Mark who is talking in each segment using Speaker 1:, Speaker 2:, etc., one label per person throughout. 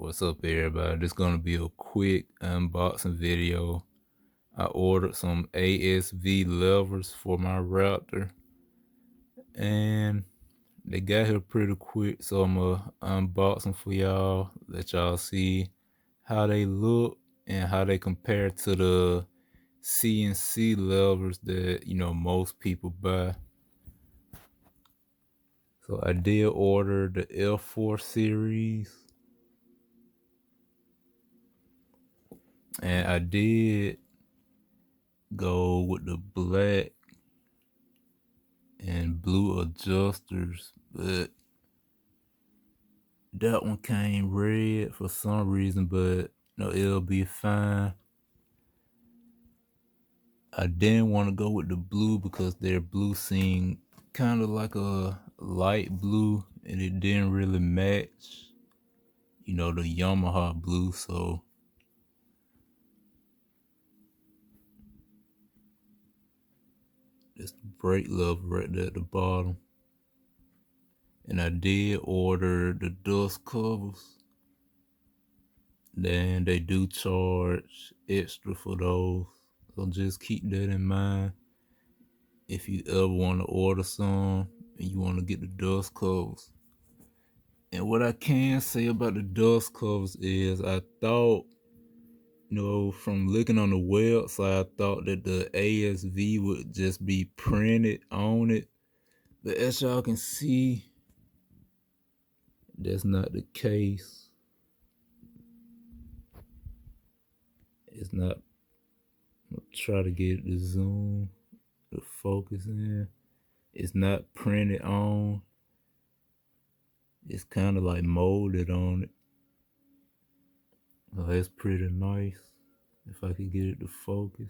Speaker 1: What's up, everybody? This is gonna be a quick unboxing video. I ordered some ASV levers for my Raptor, and they got here pretty quick, so I'm gonna unbox them for y'all, let y'all see how they look and how they compare to the CNC levers that most people buy. So I did order the F4 series, and I did go with the black and blue adjusters, but that one came red for some reason, but no, it'll be fine. I didn't want to go with the blue because their blue seemed kind of like a light blue, and it didn't really match, the Yamaha blue. So it's the brake lever right there at the bottom. And I did order the dust covers. Then they do charge extra for those. So just keep that in mind. If you ever want to order some and you want to get the dust covers. And what I can say about the dust covers is I thought, from looking on the website, I thought that the ASV would just be printed on it. But as y'all can see, that's not the case. It's not. I'll try to get the zoom, the focus in. It's not printed on. It's kind of like molded on it. Oh, that's pretty nice. If I could get it to focus.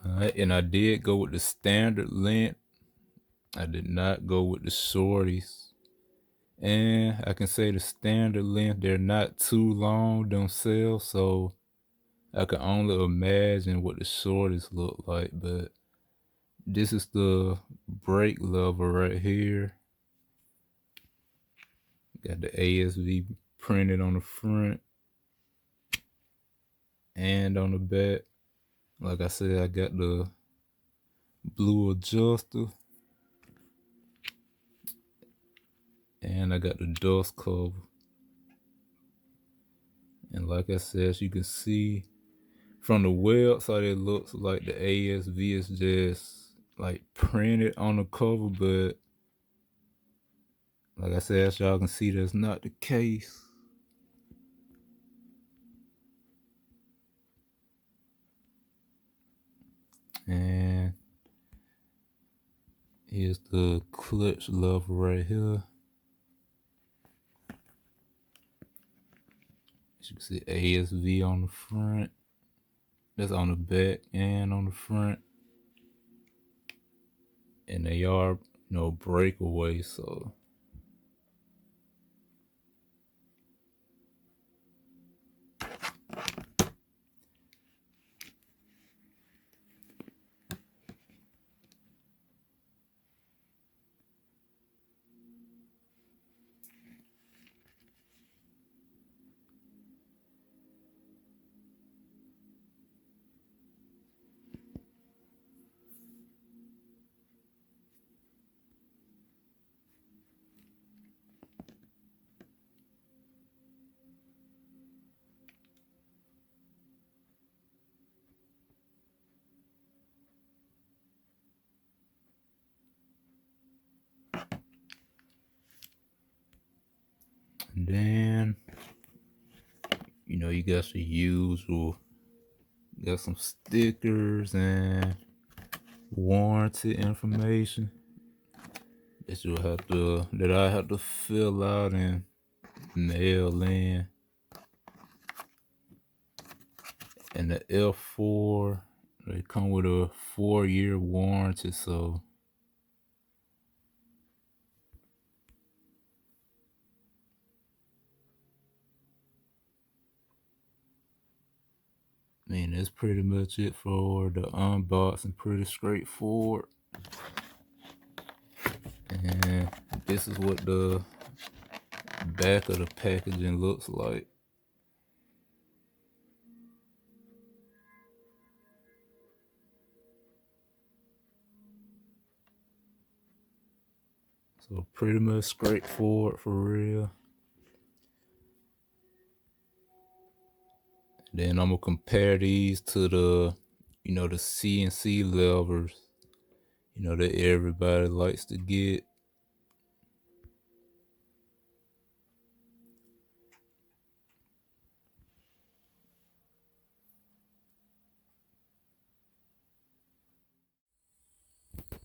Speaker 1: Alright, and I did go with the standard length. I did not go with the shorties. And I can say the standard length, they're not too long themselves, so I can only imagine what the shorties look like. But this is the brake lever right here. Got the ASV printed on the front and on the back. Like I said, I got the blue adjuster and I got the dust cover. And like I said, as you can see from the website, it looks like the ASV is just like printed on the cover, but like I said, as y'all can see, that's not the case. And here's the clutch lever right here. As you can see, ASV on the front. That's on the back and on the front. And they are, breakaway, so. And then, you got your usual, got some stickers and warranty information that I have to fill out and mail in. And the F4, they come with a 4-year warranty, so I mean, that's pretty much it for the unboxing. Pretty straightforward. And this is what the back of the packaging looks like. So pretty much straightforward for real. Then I'm gonna compare these to the, the CNC levers, that everybody likes to get.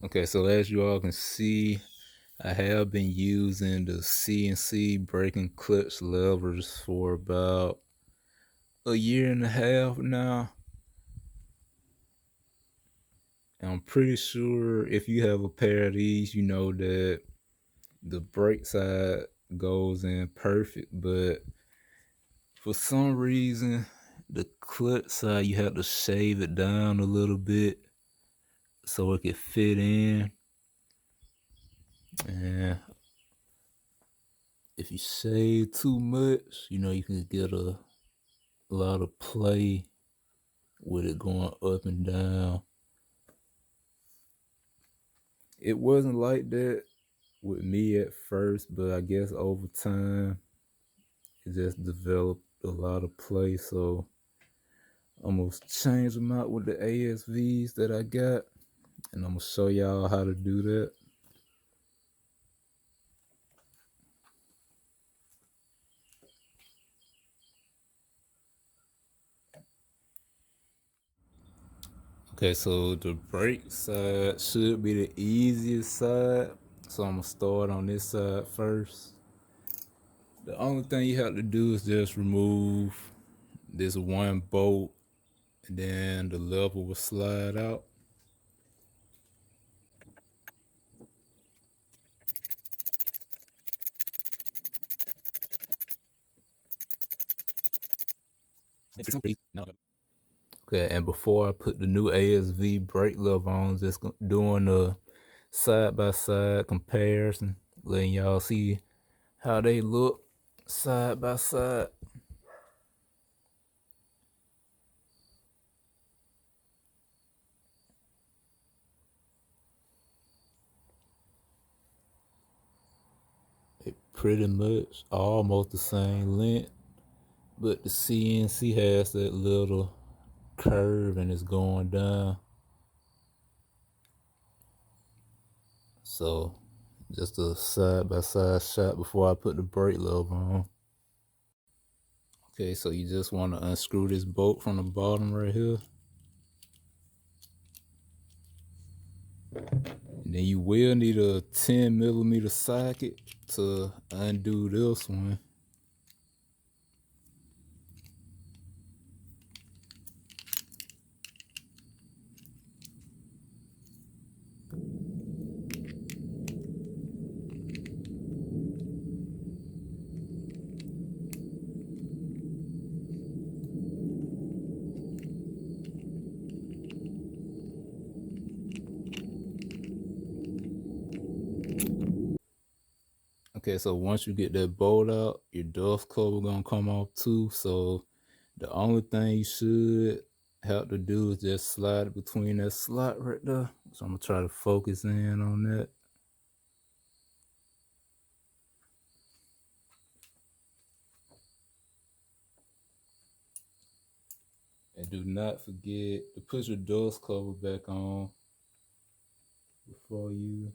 Speaker 1: Okay, so as you all can see, I have been using the CNC braking clutch levers for about a year and a half now. And I'm pretty sure if you have a pair of these, you know that the brake side goes in perfect, but for some reason, the clutch side, you have to shave it down a little bit so it can fit in. And if you shave too much, you can get a lot of play with it going up and down. It wasn't like that with me at first, but I guess over time it just developed a lot of play. So I'm gonna change them out with the ASVs that I got, and I'm gonna show y'all how to do that. Okay, so the brake side should be the easiest side. So I'm gonna start on this side first. The only thing you have to do is just remove this one bolt, and then the lever will slide out. Okay, and before I put the new ASV brake lever on, just doing a side by side comparison, letting y'all see how they look side by side. They pretty much almost the same length, but the CNC has that little curve and it's going down. So just a side by side shot before I put the brake lever on. Okay, so you just want to unscrew this bolt from the bottom right here. And then you will need a 10mm socket to undo this one. Okay, so once you get that bolt out, your dust cover gonna come off too. So the only thing you should have to do is just slide it between that slot right there. So I'm gonna try to focus in on that. And do not forget to put your dust cover back on before you.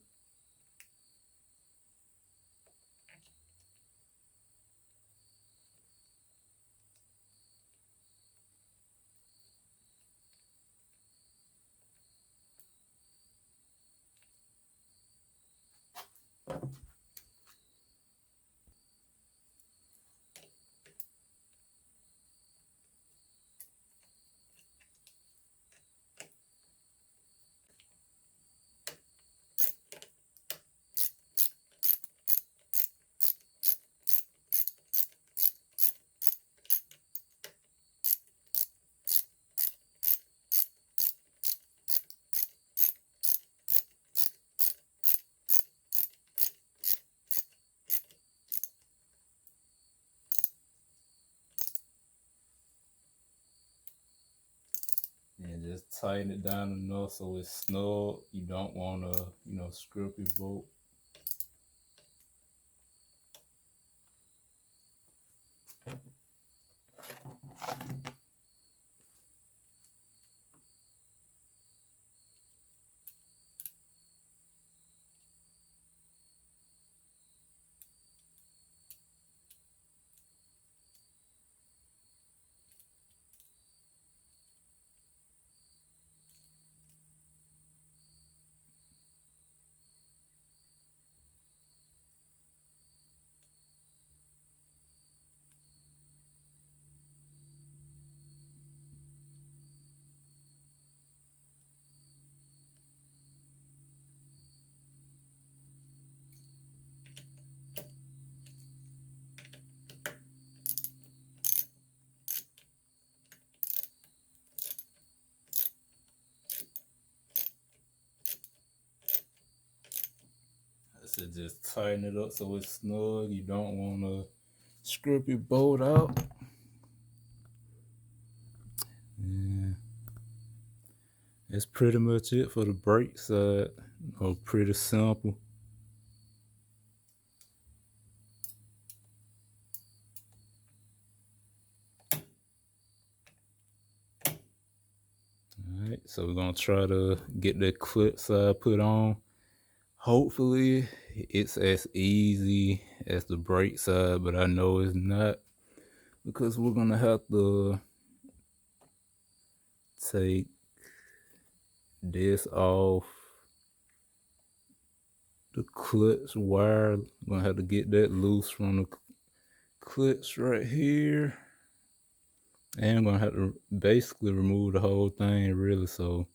Speaker 1: tighten it down enough so it's snug. You don't want to, strip your bolt. I said just tighten it up so it's snug. You don't want to strip your bolt out. Yeah. That's pretty much it for the brake side. Pretty simple. Alright, so we're gonna try to get the clip side put on. Hopefully it's as easy as the brake side, but I know it's not because we're gonna have to take this off the clutch wire. We're gonna have to get that loose from the clutch right here. And I'm gonna have to basically remove the whole thing really, so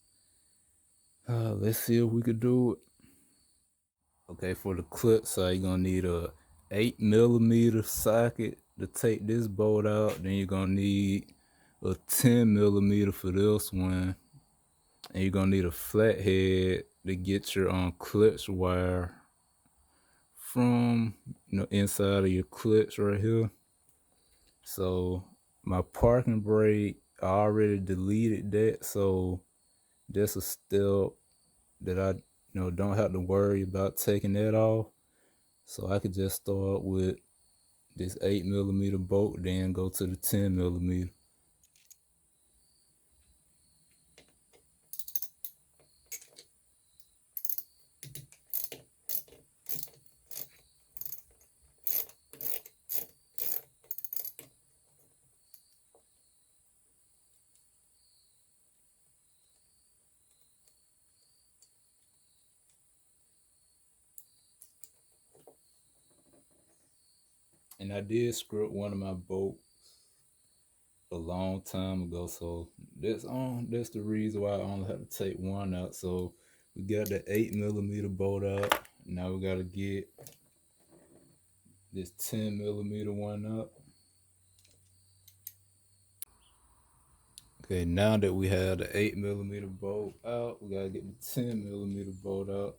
Speaker 1: let's see if we could do it. Okay, for the clip side, you're gonna need a 8mm socket to take this bolt out. Then you're gonna need a 10mm for this one. And you're gonna need a flathead to get your clutch wire from inside of your clutch right here. So my parking brake, I already deleted that, so that's a step that I don't have to worry about taking that off. So I could just start with this 8mm bolt, then go to the 10mm. And I did script one of my bolts a long time ago, so that's the reason why I only have to take one out. So we got the 8mm bolt out. Now we gotta get this 10mm one out. Okay, now that we have the 8mm bolt out, we gotta get the 10mm bolt out.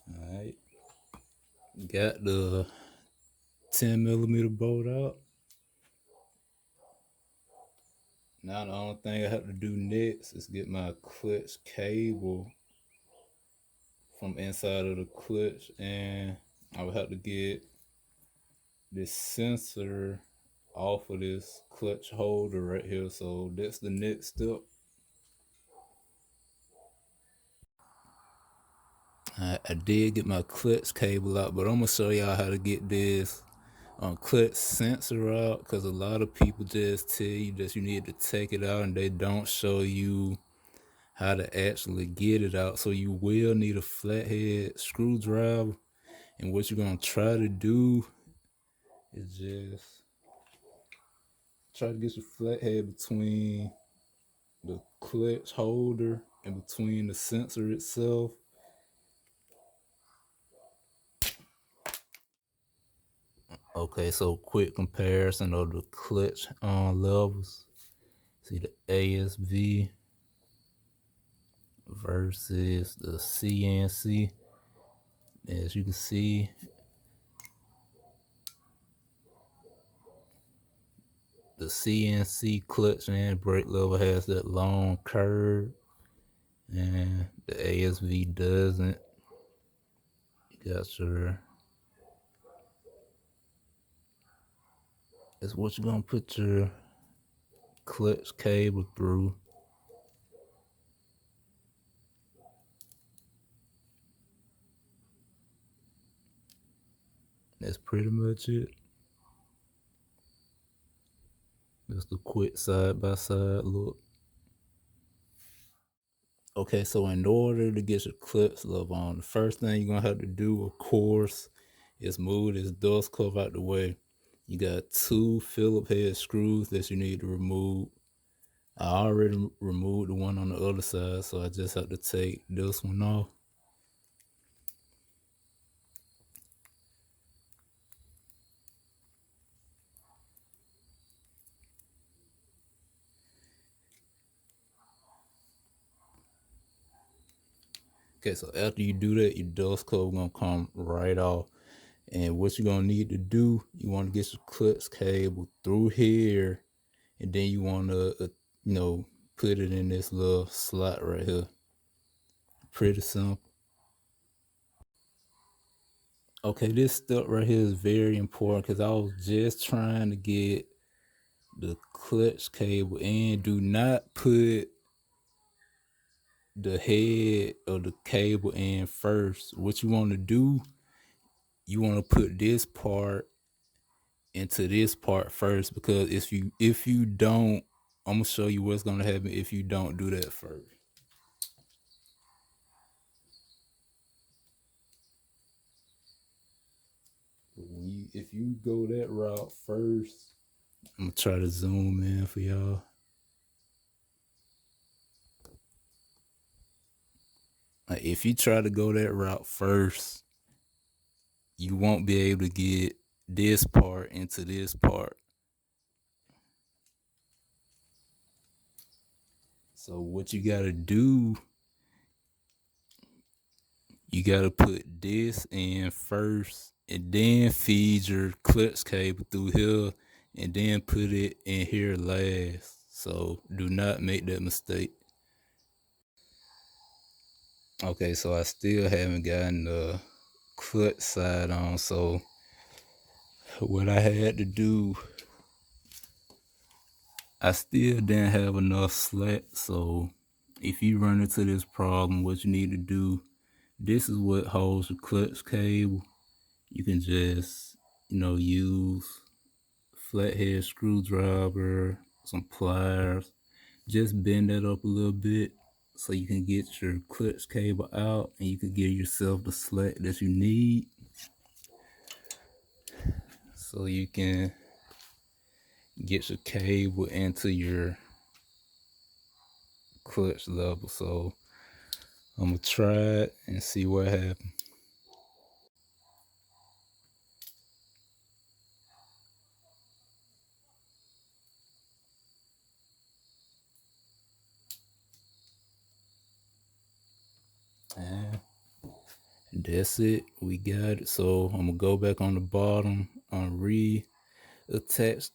Speaker 1: Alright, got the 10mm bolt out. Now the only thing I have to do next is get my clutch cable from inside of the clutch, and I would have to get this sensor off of this clutch holder right here. So that's the next step. I did get my clutch cable out, but I'm gonna show y'all how to get this clutch sensor out, because a lot of people just tell you that you need to take it out and they don't show you how to actually get it out. So you will need a flathead screwdriver. And what you're gonna try to do is just try to get your flathead between the clutch holder and between the sensor itself. Okay, so quick comparison of the clutch levels. See the ASV versus the CNC. As you can see, the CNC clutch and brake lever has that long curve, and the ASV doesn't. You got your, that's what you're gonna put your clutch cable through. That's pretty much it. Just a quick side by side look. Okay, so in order to get your clutch lever on, the first thing you're gonna have to do, of course, is move this dust cover out the way. You got 2 Phillips head screws that you need to remove. I already removed the one on the other side, so I just have to take this one off. Okay, so after you do that, your dust cover gonna come right off. And what you're gonna need to do, you want to get your clutch cable through here, and then you want to, put it in this little slot right here. Pretty simple. Okay, this step right here is very important because I was just trying to get the clutch cable in. Do not put the head of the cable in first. What you want to do, you want to put this part into this part first, because if you don't, I'm gonna show you what's gonna happen if you don't do that first. If you go that route first, I'm gonna try to zoom in for y'all. Like, if you try to go that route first, you won't be able to get this part into this part. So what you gotta do, you gotta put this in first, and then feed your clutch cable through here, and then put it in here last. So do not make that mistake. Okay, so I still haven't gotten the clutch side on. So what I had to do, I still didn't have enough slack. So if you run into this problem, what you need to do, this is what holds the clutch cable. You can just, use flathead screwdriver, some pliers, just bend that up a little bit so you can get your clutch cable out and you can give yourself the slack that you need so you can get your cable into your clutch level. So I'm gonna try it and see what happens. And that's it. We got it. So I'm gonna go back on the bottom and reattach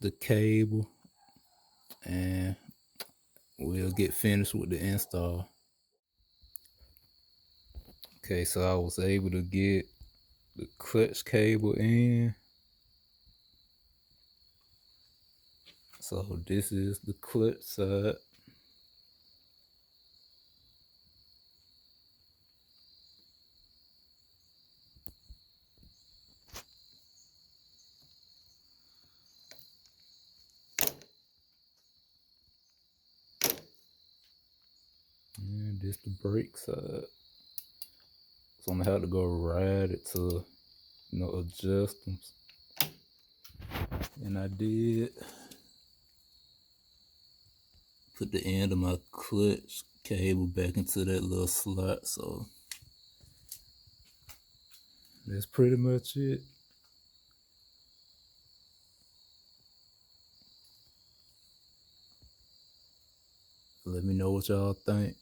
Speaker 1: the cable, and we'll get finished with the install. Okay, so I was able to get the clutch cable in. So this is the clutch side. And This the brake side. So I'm gonna have to go ride it to, adjust them. And I did. Put the end of my clutch cable back into that little slot. So that's pretty much it. Let me know what y'all think.